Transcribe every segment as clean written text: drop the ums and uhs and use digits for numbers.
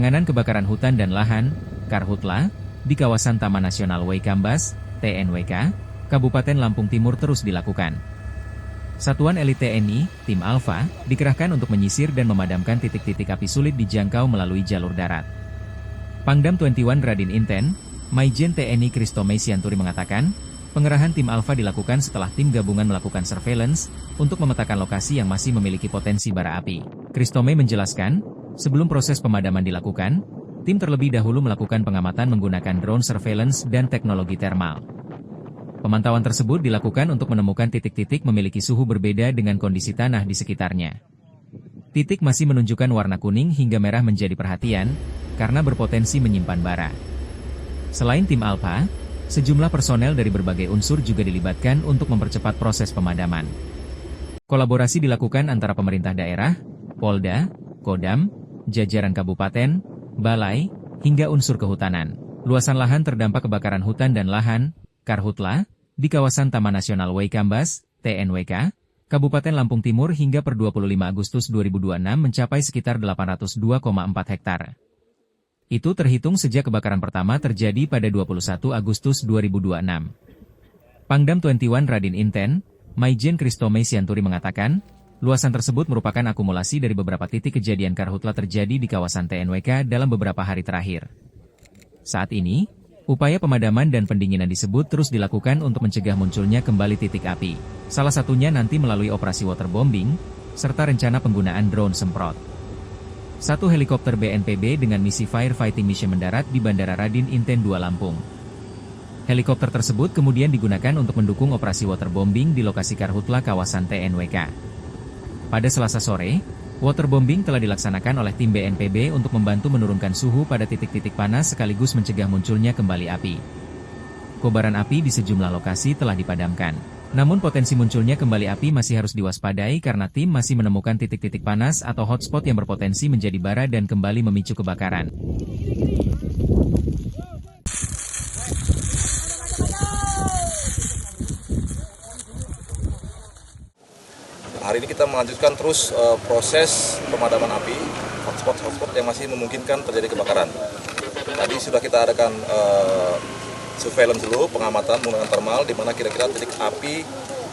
Penanganan kebakaran hutan dan lahan, Karhutla, di kawasan Taman Nasional Waikambas, TNWK, Kabupaten Lampung Timur terus dilakukan. Satuan elit TNI, Tim Alfa, dikerahkan untuk menyisir dan memadamkan titik-titik api sulit dijangkau melalui jalur darat. Pangdam 21 Radin Inten, Maijen TNI Kristomei Sianturi mengatakan, pengerahan Tim Alfa dilakukan setelah tim gabungan melakukan surveillance untuk memetakan lokasi yang masih memiliki potensi bara api. Kristomei menjelaskan, sebelum proses pemadaman dilakukan, tim terlebih dahulu melakukan pengamatan menggunakan drone surveillance dan teknologi thermal. Pemantauan tersebut dilakukan untuk menemukan titik-titik memiliki suhu berbeda dengan kondisi tanah di sekitarnya. Titik masih menunjukkan warna kuning hingga merah menjadi perhatian, karena berpotensi menyimpan bara. Selain tim Alfa, sejumlah personel dari berbagai unsur juga dilibatkan untuk mempercepat proses pemadaman. Kolaborasi dilakukan antara pemerintah daerah, Polda, Kodam, jajaran kabupaten, balai, hingga unsur kehutanan. Luasan lahan terdampak kebakaran hutan dan lahan, Karhutla, di kawasan Taman Nasional Waikambas, TNWK, Kabupaten Lampung Timur hingga per 25 Agustus 2026 mencapai sekitar 802,4 hektar. Itu terhitung sejak kebakaran pertama terjadi pada 21 Agustus 2026. Pangdam 21 Radin Inten, Maijen Kristomei Sianturi mengatakan, luasan tersebut merupakan akumulasi dari beberapa titik kejadian Karhutla terjadi di kawasan TNWK dalam beberapa hari terakhir. Saat ini, upaya pemadaman dan pendinginan disebut terus dilakukan untuk mencegah munculnya kembali titik api. Salah satunya nanti melalui operasi waterbombing, serta rencana penggunaan drone semprot. Satu helikopter BNPB dengan misi firefighting mission mendarat di Bandara Radin Inten 2 Lampung. Helikopter tersebut kemudian digunakan untuk mendukung operasi waterbombing di lokasi Karhutla kawasan TNWK. Pada Selasa sore, waterbombing telah dilaksanakan oleh tim BNPB untuk membantu menurunkan suhu pada titik-titik panas sekaligus mencegah munculnya kembali api. Kobaran api di sejumlah lokasi telah dipadamkan. Namun potensi munculnya kembali api masih harus diwaspadai karena tim masih menemukan titik-titik panas atau hotspot yang berpotensi menjadi bara dan kembali memicu kebakaran. Hari ini kita melanjutkan terus proses pemadaman api, hotspot yang masih memungkinkan terjadi kebakaran. Tadi sudah kita adakan surveillance dulu, pengamatan menggunakan thermal, di mana kira-kira titik api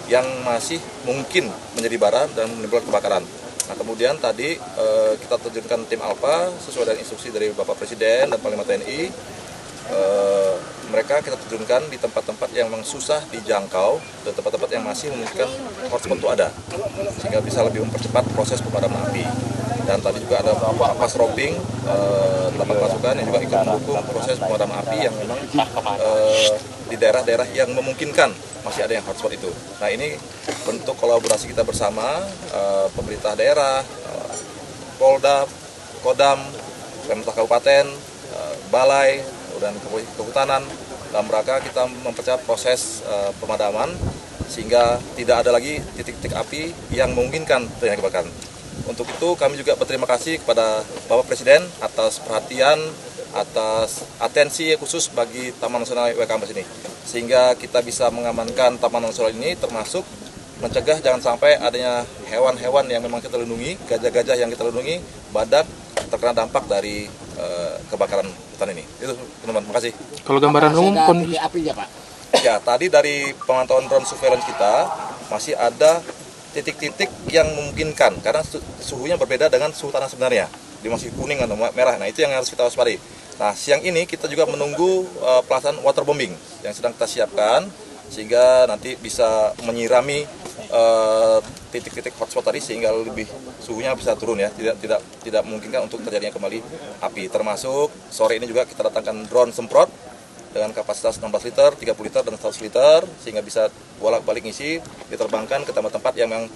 yang masih mungkin menjadi bara dan menimbulkan kebakaran. Nah kemudian tadi kita terjunkan tim Alfa sesuai dengan instruksi dari Bapak Presiden dan Panglima TNI. Mereka kita terjunkan di tempat-tempat yang memang susah dijangkau dan tempat-tempat yang masih memungkinkan hotspot itu ada, sehingga bisa lebih mempercepat proses pemadaman api. Dan tadi juga ada pas robbing 8 pasukan yang juga ikut mendukung proses pemadaman api yang memang di daerah-daerah yang memungkinkan masih ada yang hotspot itu. Nah ini bentuk kolaborasi kita bersama pemerintah daerah, Polda, Kodam, pemerintah kabupaten, balai, dan kehutanan dalam rangka kita mempercepat proses pemadaman sehingga tidak ada lagi titik-titik api yang memungkinkan terjadi kebakaran. Untuk itu kami juga berterima kasih kepada Bapak Presiden atas perhatian, atas atensi khusus bagi Taman Nasional Waikambas ini, sehingga kita bisa mengamankan Taman Nasional ini, termasuk mencegah jangan sampai adanya hewan-hewan yang memang kita lindungi, gajah-gajah yang kita lindungi, badak terkena dampak dari kebakaran hutan ini. Itu teman-teman, terima kasih. Kalau gambaran umum kondisi apinya Pak? Ya, tadi dari pemantauan drone surveillance kita masih ada titik-titik yang memungkinkan karena suhunya berbeda dengan suhu tanah sebenarnya. Dia masih kuning atau merah. Nah, itu yang harus kita waspadai. Nah, siang ini kita juga menunggu pelaksanaan waterbombing yang sedang kita siapkan sehingga nanti bisa menyirami titik-titik hotspot tadi sehingga lebih suhunya bisa turun ya, tidak memungkinkan untuk terjadinya kembali api. Termasuk sore ini juga kita datangkan drone semprot dengan kapasitas 16 liter, 30 liter, dan 100 liter sehingga bisa bolak-balik ngisi, diterbangkan ke tempat-tempat yang memang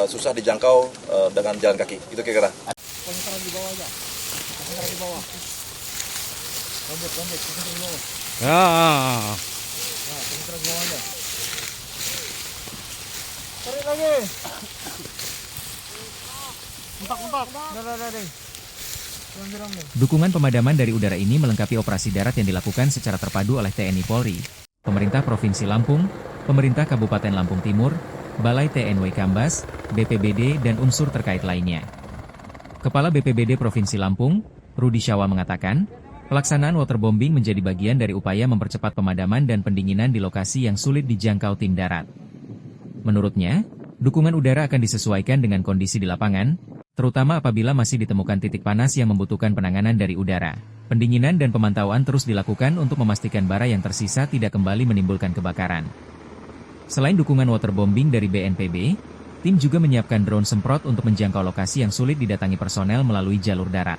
susah dijangkau dengan jalan kaki. Itu kira-kira. Konsentrasi di bawah aja. Konsentrasi di bawah. Lanjut, konsentrasi di bawah. ya. Nah, konsentrasi di bawah aja. Tarik lagi. Mentak. Dah. Dukungan pemadaman dari udara ini melengkapi operasi darat yang dilakukan secara terpadu oleh TNI Polri, Pemerintah Provinsi Lampung, Pemerintah Kabupaten Lampung Timur, Balai TNW Kambas, BPBD dan unsur terkait lainnya. Kepala BPBD Provinsi Lampung, Rudi Syawa mengatakan, pelaksanaan waterbombing menjadi bagian dari upaya mempercepat pemadaman dan pendinginan di lokasi yang sulit dijangkau tim darat. Menurutnya, dukungan udara akan disesuaikan dengan kondisi di lapangan, terutama apabila masih ditemukan titik panas yang membutuhkan penanganan dari udara. Pendinginan dan pemantauan terus dilakukan untuk memastikan bara yang tersisa tidak kembali menimbulkan kebakaran. Selain dukungan waterbombing dari BNPB, tim juga menyiapkan drone semprot untuk menjangkau lokasi yang sulit didatangi personel melalui jalur darat.